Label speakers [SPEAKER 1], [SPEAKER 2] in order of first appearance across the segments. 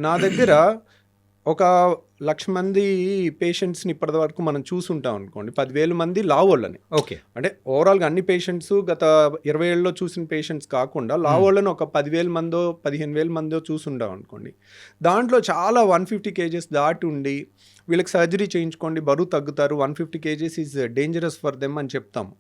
[SPEAKER 1] నా దగ్గర ఒక 1,00,000 మంది పేషెంట్స్ని ఇప్పటి వరకు మనం చూసుంటాం అనుకోండి. 10,000 మంది లావోళ్ళని.
[SPEAKER 2] ఓకే.
[SPEAKER 1] అంటే ఓవరాల్గా అన్ని పేషెంట్స్ గత 20 ఏళ్ళలో చూసిన పేషెంట్స్ కాకుండా లావోళ్ళని ఒక 10,000 మందో 15,000 మందో చూసుంటాం అనుకోండి. దాంట్లో చాలా 150 కేజెస్ దాటి ఉండి వీళ్ళకి సర్జరీ చేయించుకోండి, బరువు తగ్గుతారు, 150 kgs is dangerous for them అని చెప్తాము.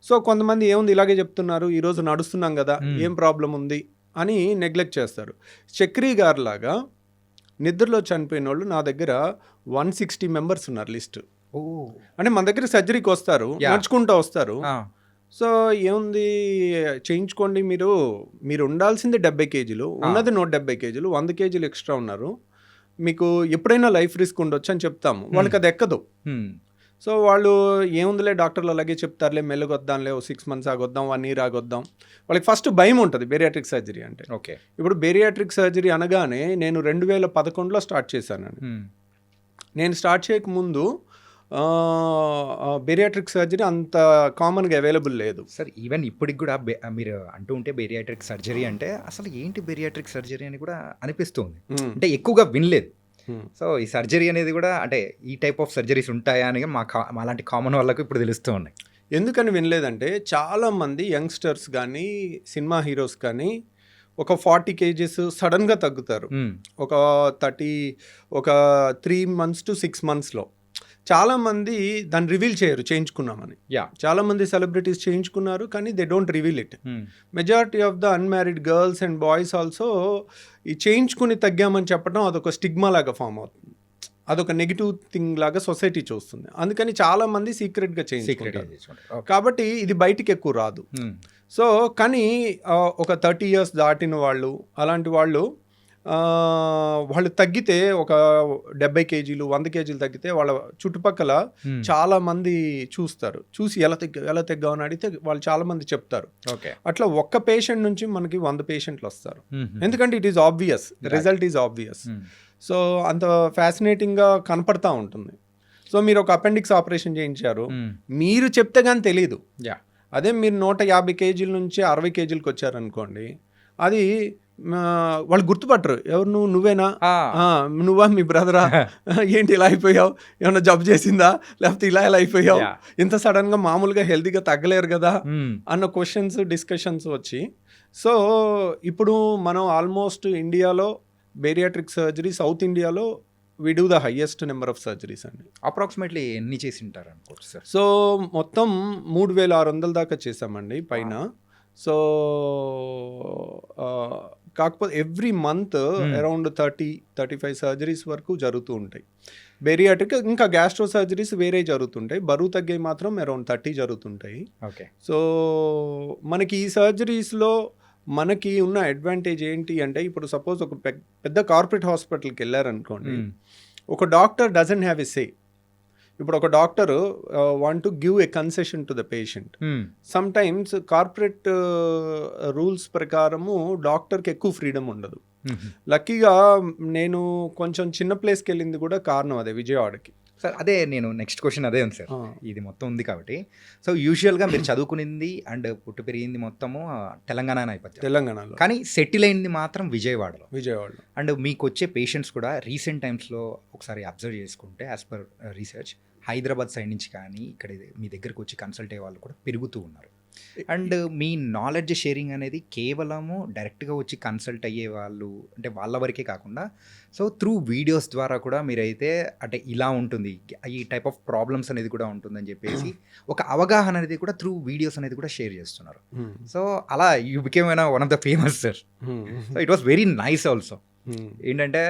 [SPEAKER 1] సో కొంతమంది ఏముంది ఇలాగే చెప్తున్నారు, ఈరోజు నడుస్తున్నాం కదా, ఏం ప్రాబ్లం ఉంది అని నెగ్లెక్ట్ చేస్తారు. చక్రీ గారు లాగా నిద్రలో చనిపోయిన వాళ్ళు నా దగ్గర 160 మెంబర్స్ ఉన్నారు లిస్ట్.
[SPEAKER 2] ఓ.
[SPEAKER 1] అంటే మన దగ్గర సర్జరీకి వస్తారు, నడుచుకుంటూ వస్తారు. సో ఏముంది చేయించుకోండి, మీరు ఉండాల్సింది 70 కేజీలు, ఉన్నది 170 కేజీలు, 100 కేజీలు ఎక్స్ట్రా ఉన్నారు, మీకు ఎప్పుడైనా లైఫ్ రిస్క్ ఉండొచ్చు అని చెప్తాము. వాళ్ళకి అది ఎక్కదు. సో వాళ్ళు ఏముందిలే డాక్టర్లు అలాగే చెప్తారులే, మెల్లగొద్దాంలే, 6 months ఆగొద్దాం, 1 year ఆగొద్దాం. వాళ్ళకి ఫస్ట్ భయం ఉంటుంది బేరియాట్రిక్ సర్జరీ అంటే.
[SPEAKER 2] ఓకే.
[SPEAKER 1] ఇప్పుడు బేరియాట్రిక్ సర్జరీ అనగానే నేను 2011లో స్టార్ట్ చేశానండి. నేను స్టార్ట్ చేయకముందు బేరియాట్రిక్ సర్జరీ అంత కామన్గా అవైలబుల్ లేదు
[SPEAKER 2] సార్. ఈవెన్ ఇప్పటికి కూడా మీరు అంటూ ఉంటే బేరియాట్రిక్ సర్జరీ అంటే అసలు ఏంటి బేరియాట్రిక్ సర్జరీ అని కూడా అనిపిస్తుంది. అంటే ఎక్కువగా వినలేదు. సో ఈ సర్జరీ అనేది కూడా అంటే ఈ టైప్ ఆఫ్ సర్జరీస్ ఉంటాయా అని మాలాంటి కామన్ వాళ్ళకు ఇప్పుడు తెలుస్తూ ఉన్నాయి.
[SPEAKER 1] ఎందుకని వినలేదంటే చాలామంది యంగ్స్టర్స్ కానీ సినిమా హీరోస్ కానీ ఒక 40 కేజెస్ సడన్గా తగ్గుతారు. ఒక 3 months to 6 monthsలో. చాలామంది దాన్ని రివీల్ చేయరు చేయించుకున్నామని. చాలామంది సెలబ్రిటీస్ చేయించుకున్నారు కానీ they don't reveal it. Majority of the unmarried girls and boys also ఈ చేయించుకుని తగ్గామని చెప్పడం అదొక స్టిగ్మా లాగా ఫామ్ అవుతుంది, అదొక నెగిటివ్ థింగ్ లాగా సొసైటీ చూస్తుంది. అందుకని చాలామంది సీక్రెట్గా చేయించుకుంటారు. కాబట్టి ఇది బయటికి ఎక్కువ రాదు. సో కానీ ఒక 30 years దాటిన వాళ్ళు, అలాంటి వాళ్ళు తగ్గితే ఒక 70 కేజీలు 100 కేజీలు తగ్గితే వాళ్ళ చుట్టుపక్కల చాలా మంది చూస్తారు. చూసి ఎలా తగ్గావు అని అడిగితే వాళ్ళు చాలా మంది చెప్తారు. అట్లా ఒక్క పేషెంట్ నుంచి మనకి 100 పేషెంట్లు వస్తారు. ఎందుకంటే it is obvious, result is obvious. So అంత ఫ్యాసినేటింగ్గా కనపడతా ఉంటుంది. సో మీరు ఒక అపెండిక్స్ ఆపరేషన్ చేయించారు, మీరు చెప్తే కానీ తెలీదు. అదే మీరు 150 కేజీల నుంచి 60 కేజీలకు వచ్చారనుకోండి, అది వాళ్ళు గుర్తుపట్టరు. ఎవరు నువ్వేనా, నువ్వా, మీ బ్రదరా, ఏంటి ఇలా అయిపోయావు, ఏమన్నా జబ్బు చేసిందా, లేకపోతే ఇలా అయిపోయావు, ఇంత సడన్గా మామూలుగా హెల్తీగా తగ్గలేరు కదా అన్న క్వశ్చన్స్ డిస్కషన్స్ వచ్చి. సో ఇప్పుడు మనం ఆల్మోస్ట్ ఇండియాలో బేరియాట్రిక్ సర్జరీ సౌత్ ఇండియాలో we do the highest number of surgeries అండి.
[SPEAKER 2] అప్రాక్సిమేట్లీ ఎన్ని చేసి ఉంటారు అనుకోవచ్చు సార్?
[SPEAKER 1] సో మొత్తం 3,600 దాకా చేసామండి పైన. సో కాకపోతే ఎవ్రీ మంత్ అరౌండ్ 30-35 సర్జరీస్ వరకు జరుగుతూ ఉంటాయి. బేరియాట్రిక్ ఇంకా గ్యాస్ట్రో సర్జరీస్ వేరే జరుగుతుంటాయి. బరువు తగ్గే మాత్రం అరౌండ్ 30 జరుగుతుంటాయి.
[SPEAKER 2] ఓకే.
[SPEAKER 1] సో మనకి ఈ సర్జరీస్లో మనకి ఉన్న అడ్వాంటేజ్ ఏంటి అంటే, ఇప్పుడు సపోజ్ ఒక పెద్ద కార్పొరేట్ హాస్పిటల్కి వెళ్ళారనుకోండి, ఒక డాక్టర్ డజంట్ హ్యావ్ ఎ సే. ఇప్పుడు ఒక doctor want to give a concession to the patient. Some times corporate rules ప్రకారము డాక్టర్కి ఎక్కువ ఫ్రీడమ్ ఉండదు. లక్కీగా నేను కొంచెం చిన్న ప్లేస్కి వెళ్ళింది కూడా కారణం అదే, విజయవాడకి.
[SPEAKER 2] సార్ అదే నేను నెక్స్ట్ క్వశ్చన్ అదే ఉంది సార్. ఇది మొత్తం ఉంది కాబట్టి, సో యూజువల్గా మీరు చదువుకునింది అండ్ పుట్టి పెరిగింది మొత్తము తెలంగాణ నేపథ్యం,
[SPEAKER 1] తెలంగాణలో,
[SPEAKER 2] కానీ సెటిల్ అయింది మాత్రం విజయవాడలో. అండ్ మీకు వచ్చే పేషెంట్స్ కూడా రీసెంట్ టైమ్స్లో ఒకసారి అబ్జర్వ్ చేసుకుంటే as per research Hyderabad side నుంచి కానీ ఇక్కడ మీ దగ్గరకు వచ్చి కన్సల్ట్ అయ్యే వాళ్ళు కూడా పెరుగుతూ ఉన్నారు. అండ్ మీ నాలెడ్జ్ షేరింగ్ అనేది కేవలము డైరెక్ట్గా వచ్చి కన్సల్ట్ అయ్యే వాళ్ళు అంటే వాళ్ళ వరకే కాకుండా, సో త్రూ వీడియోస్ ద్వారా కూడా మీరైతే అంటే ఇలా ఉంటుంది, ఈ టైప్ ఆఫ్ ప్రాబ్లమ్స్ అనేది కూడా ఉంటుందని చెప్పేసి ఒక అవగాహన అనేది కూడా త్రూ వీడియోస్ అనేది కూడా షేర్ చేస్తున్నారు. సో అలా you became one of the famous sir. So it was very nice also. ఏంటంటే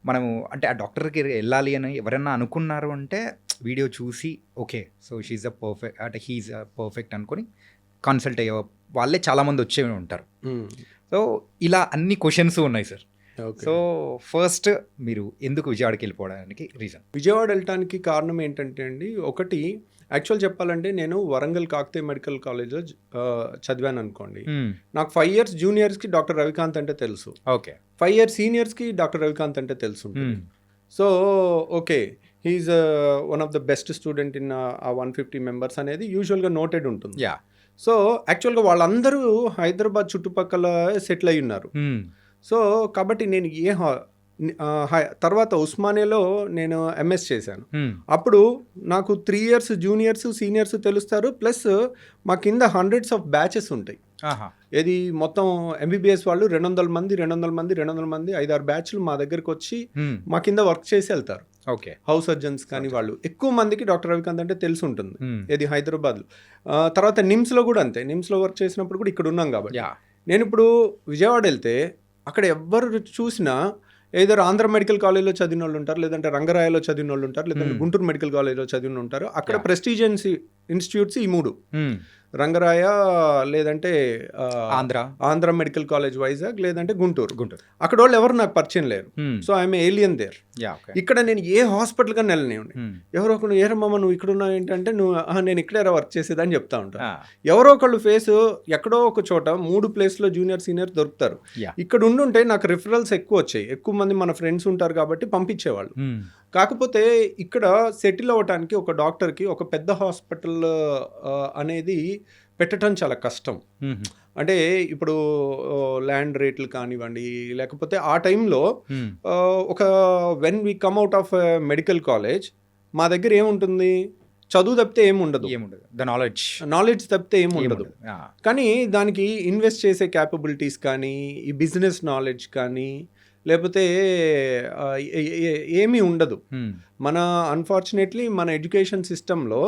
[SPEAKER 2] మనము అంటే ఆ డాక్టర్కి వెళ్ళాలి అని ఎవరైనా అనుకున్నారు అంటే వీడియో చూసి okay so she's a perfect అంటే హీఈస్ అ పర్ఫెక్ట్ అనుకొని కన్సల్ట్ అయ్యే వాళ్ళే చాలామంది వచ్చే ఉంటారు. సో ఇలా అన్ని క్వశ్చన్స్ ఉన్నాయి సార్. సో ఫస్ట్ మీరు ఎందుకు విజయవాడకి వెళ్ళిపోవడానికి రీజన్?
[SPEAKER 1] విజయవాడ వెళ్ళటానికి కారణం ఏంటంటే అండి, ఒకటి యాక్చువల్ చెప్పాలంటే నేను వరంగల్ కాకతీయ మెడికల్ కాలేజ్లో చదివాను అనుకోండి. నాకు 5 years జూనియర్స్కి డాక్టర్ రవికాంత్ అంటే తెలుసు.
[SPEAKER 2] ఓకే.
[SPEAKER 1] 5 years సీనియర్స్కి డాక్టర్ రవికాంత్ అంటే తెలుసు. So okay, he's one of the best student in 150 members అనేది యూజువల్గా నోటెడ్ ఉంటుంది. సో యాక్చువల్గా వాళ్ళందరూ హైదరాబాద్ చుట్టుపక్కల సెటిల్ అయి ఉన్నారు. సో కాబట్టి నేను తర్వాత ఉస్మానియాలో నేను ఎంఎస్ చేశాను. అప్పుడు నాకు 3 ఇయర్స్ జూనియర్స్ సీనియర్స్ తెలుస్తారు, ప్లస్ మా కింద హండ్రెడ్స్ ఆఫ్ బ్యాచెస్ ఉంటాయి. ఇది మొత్తం ఎంబీబీఎస్ వాళ్ళు 200 మంది 5-6 బ్యాచ్లు మా దగ్గరకు వచ్చి మా కింద వర్క్ చేసి వెళ్తారు.
[SPEAKER 2] ఓకే,
[SPEAKER 1] హౌస్ సర్జన్స్ కానీ వాళ్ళు ఎక్కువ మందికి డాక్టర్ రవికాంత్ అంటే తెలిసి ఉంటుంది. ఇది హైదరాబాద్లో. తర్వాత నిమ్స్లో కూడా అంతే. నిమ్స్లో వర్క్ చేసినప్పుడు కూడా ఇక్కడ ఉన్నాం కాబట్టి. నేను ఇప్పుడు విజయవాడ వెళ్తే అక్కడ ఎవ్వరు చూసినా ఏదో ఆంధ్ర మెడికల్ కాలేజ్లో చదివిన వాళ్ళు ఉంటారు, లేదంటే రంగరాయలో చదివిన వాళ్ళు ఉంటారు, లేదంటే గుంటూరు మెడికల్ కాలేజ్లో చదివిన ఉంటారు. అక్కడ ప్రెస్టీజియస్ ఇన్స్టిట్యూట్స్ ఈ 3: రంగరాయ, లేదంటే ఆంధ్ర మెడికల్ కాలేజ్ వైజాగ్, లేదంటే గుంటూరు. అక్కడ వాళ్ళు ఎవరు నాకు పరిచయం లేరు. So I'm alien there. ఇక్కడ నేను ఏ హాస్పిటల్ కానీ వెళ్ళనివ్వండి, ఎవరో ఒకరు ఏరమ్మా నువ్వు ఇక్కడ ఉన్నావు ఏంటంటే, నేను ఇక్కడే వర్క్ చేసేదని చెప్తా ఉంటాను. ఎవరో ఒకళ్ళు ఫేస్ ఎక్కడో ఒక చోట 3 ప్లేస్లో జూనియర్ సీనియర్ దొరుకుతారు. ఇక్కడ ఉండుంటే నాకు రిఫరల్స్ ఎక్కువ వచ్చాయి, ఎక్కువ మంది మన ఫ్రెండ్స్ ఉంటారు కాబట్టి పంపించేవాళ్ళు. కాకపోతే ఇక్కడ సెటిల్ అవ్వటానికి ఒక డాక్టర్కి ఒక పెద్ద హాస్పిటల్ అనేది పెట్టడం చాలా కష్టం. అంటే ఇప్పుడు ల్యాండ్ రేట్లు కానివ్వండి, లేకపోతే ఆ టైంలో ఒక when we come out of medical college మా దగ్గర ఏముంటుంది, చదువు తప్పితే ఏముండదు, నాలెడ్జ్ తప్పితే ఏముండదు. కానీ దానికి ఇన్వెస్ట్ చేసే క్యాపబిలిటీస్ కానీ, ఈ బిజినెస్ నాలెడ్జ్ కానీ, లేకపోతే ఏమీ ఉండదు. మన అన్ఫార్చునేట్లీ మన ఎడ్యుకేషన్ సిస్టంలో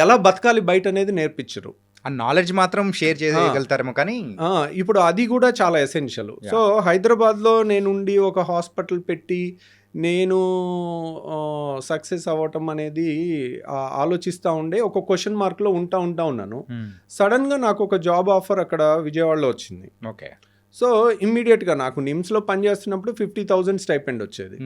[SPEAKER 1] ఎలా బతకాలి బయట అనేది నేర్పించరు.
[SPEAKER 2] ఆ నాలెడ్జ్ మాత్రం షేర్ చేయగలుగుతారేమో, కానీ
[SPEAKER 1] ఇప్పుడు అది కూడా చాలా ఎసెన్షియల్. సో హైదరాబాద్లో నేనుండి ఒక హాస్పిటల్ పెట్టి నేను సక్సెస్ అవ్వటం అనేది ఆలోచిస్తూ ఉండే ఒక క్వశ్చన్ మార్క్లో ఉంటా ఉన్నాను. సడన్గా నాకు ఒక జాబ్ ఆఫర్ అక్కడ విజయవాడలో వచ్చింది.
[SPEAKER 2] ఓకే.
[SPEAKER 1] సో ఇమ్మీడియట్గా నాకు నిమ్స్లో పనిచేస్తున్నప్పుడు 50,000 స్టైపెండ్ వచ్చేది.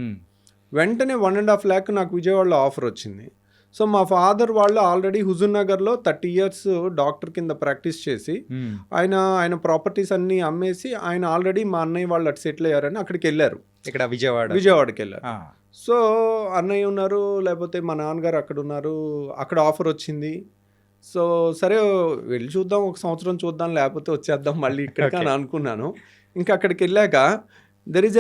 [SPEAKER 1] వెంటనే 1.5 lakh నాకు విజయవాడలో ఆఫర్ వచ్చింది. సో మా ఫాదర్ వాళ్ళు ఆల్రెడీ హుజూర్ నగర్లో 30 years డాక్టర్ కింద ప్రాక్టీస్ చేసి ఆయన ప్రాపర్టీస్ అన్నీ అమ్మేసి ఆయన ఆల్రెడీ మా అన్నయ్య వాళ్ళు అటు సెటిల్ అయ్యారని అక్కడికి వెళ్ళారు.
[SPEAKER 2] ఇక్కడ
[SPEAKER 1] విజయవాడకి వెళ్ళారు. సో అన్నయ్య ఉన్నారు, లేకపోతే మా నాన్నగారు అక్కడ ఉన్నారు. అక్కడ ఆఫర్ వచ్చింది. సో సరే వెళ్ళి చూద్దాం, 1 సంవత్సరం చూద్దాం, లేకపోతే వచ్చేద్దాం మళ్ళీ ఇక్కడికి అని అనుకున్నాను. ఇంకా అక్కడికి వెళ్ళాక దెర్ ఈజ్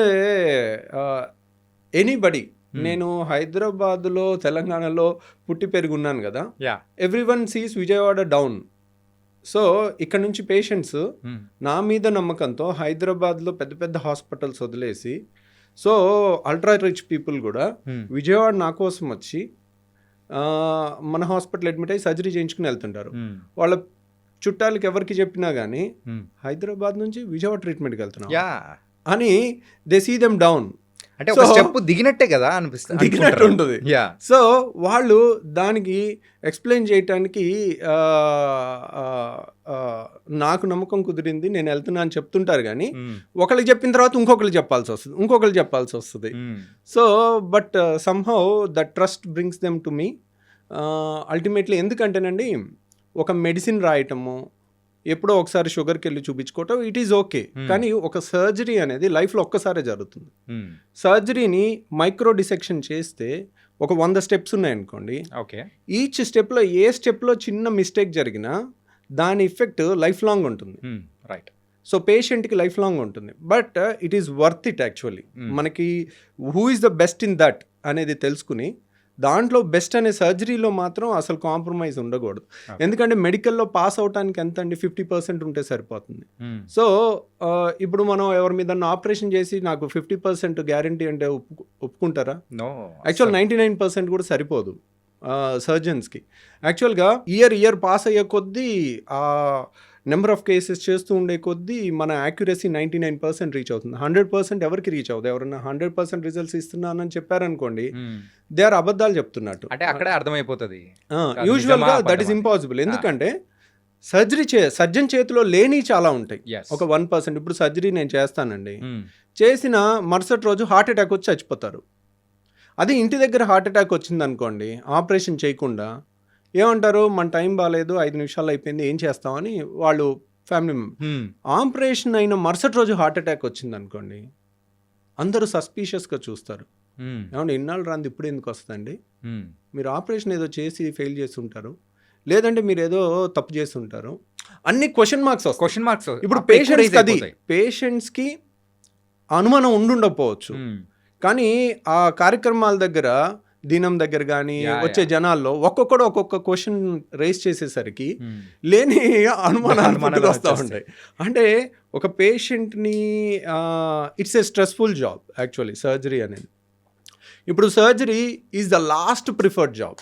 [SPEAKER 1] ఎనీబడి, నేను హైదరాబాద్లో తెలంగాణలో పుట్టి పెరుగున్నాను కదా, everyone sees Vijayawada down. So ఇక్కడ నుంచి పేషెంట్స్ నా మీద నమ్మకంతో హైదరాబాద్లో పెద్ద పెద్ద హాస్పిటల్స్ వదిలేసి, సో అల్ట్రా రిచ్ పీపుల్ కూడా విజయవాడ నా కోసం వచ్చి మన హాస్పిటల్ అడ్మిట్ అయ్యి సర్జరీ చేయించుకుని వెళ్తుంటారు. వాళ్ళ చుట్టాలకి ఎవరికి చెప్పినా కానీ హైదరాబాద్ నుంచి విజయవాడ ట్రీట్మెంట్కి వెళ్తున్నాం అని దే సీ దెమ్ డౌన్.
[SPEAKER 2] అంటే ఒక స్టెప్ దిగినట్టే కదా అనిపిస్తుంది,
[SPEAKER 1] దిగినట్టు ఉంటుంది. సో వాళ్ళు దానికి ఎక్స్ప్లెయిన్ చేయటానికి నాకు నమ్మకం కుదిరింది, నేను వెళ్తున్నా అని చెప్తుంటారు. కానీ ఒకరికి చెప్పిన తర్వాత ఇంకొకరికి చెప్పాల్సి వస్తుంది. So but somehow the trust brings them to me ultimately. ఎందుకంటేనండి ఒక మెడిసిన్ రాయటము, ఎప్పుడో ఒకసారి షుగర్కి వెళ్ళి చూపించుకోవటం ఇట్ ఈజ్ ఓకే. కానీ ఒక సర్జరీ అనేది లైఫ్లో ఒక్కసారే జరుగుతుంది. సర్జరీని మైక్రో డిసెక్షన్ చేస్తే ఒక 100 steps ఉన్నాయనుకోండి.
[SPEAKER 2] ఓకే.
[SPEAKER 1] ఈచ్ స్టెప్లో ఏ స్టెప్లో చిన్న మిస్టేక్ జరిగినా దాని ఎఫెక్ట్ లైఫ్ లాంగ్ ఉంటుంది.
[SPEAKER 2] రైట్.
[SPEAKER 1] సో పేషెంట్కి లైఫ్ లాంగ్ ఉంటుంది. But it is worth it actually. మనకి who is the best in that అనేది తెలుసుకుని దాంట్లో బెస్ట్ అనే సర్జరీలో మాత్రం అసలు కాంప్రమైజ్ ఉండకూడదు. ఎందుకంటే మెడికల్లో పాస్ అవడానికి ఎంత అండి, 50% ఉంటే సరిపోతుంది. సో ఇప్పుడు మనం ఎవరి మీద ఆపరేషన్ చేసి నాకు 50% గ్యారంటీ అంటే ఒప్పుకుంటారా? యాక్చువల్ 99% కూడా సరిపోదు సర్జన్స్కి. యాక్చువల్గా ఇయర్ పాస్ అయ్యే కొద్దీ ఆ నెంబర్ ఆఫ్ కేసెస్ చేస్తూ ఉండే కొద్దీ మన యాక్యురసీ 99% రీచ్ అవుతుంది. 100% ఎవరికి రీచ్ అవుతుంది? ఎవరన్నా 100% రిజల్ట్స్ ఇస్తున్నానని చెప్పారనుకోండి, దే ఆర్ అబద్ధాలు చెప్తున్నట్టు.
[SPEAKER 2] అంటే అక్కడే అర్థమైపోతుంది.
[SPEAKER 1] యూజువల్గా దట్ ఈస్ ఇంపాసిబుల్. ఎందుకంటే సర్జన్ చేతిలో లేని చాలా ఉంటాయి. ఒక 1%. ఇప్పుడు సర్జరీ నేను చేస్తానండి, చేసిన మరుసటి రోజు హార్ట్ అటాక్ వచ్చి చచ్చిపోతారు. అది ఇంటి దగ్గర హార్ట్ అటాక్ వచ్చింది అనుకోండి, ఆపరేషన్ చేయకుండా ఏమంటారు, మన టైం బాగాలేదు, 5 నిమిషాలు అయిపోయింది, ఏం చేస్తామని వాళ్ళు ఫ్యామిలీ మెంబర్. ఆపరేషన్ అయిన మరుసటి రోజు హార్ట్ అటాక్ వచ్చింది అనుకోండి, అందరూ సస్పీషియస్గా చూస్తారు. ఏమంటే ఇన్నాళ్ళు రాంది ఇప్పుడు ఎందుకు వస్తుందండి, మీరు ఆపరేషన్ ఏదో చేసి ఫెయిల్ చేసి ఉంటారు, లేదంటే మీరు ఏదో తప్పు చేసి ఉంటారు, అన్ని క్వశ్చన్ మార్క్స్.
[SPEAKER 2] ఇప్పుడు
[SPEAKER 1] పేషెంట్స్కి అనుమానం ఉండుండకపోవచ్చు, కానీ ఆ కార్యక్రమాల దగ్గర దినం దగ్గర కానీ వచ్చే జనాల్లో ఒక్కొక్కడు ఒక్కొక్క క్వశ్చన్ రేస్ చేసేసరికి లేని అనుమానాలు వస్తూ ఉంటాయి. అంటే ఒక పేషెంట్ని it's a stressful job actually surgery అనేది. ఇప్పుడు surgery is the last preferred job.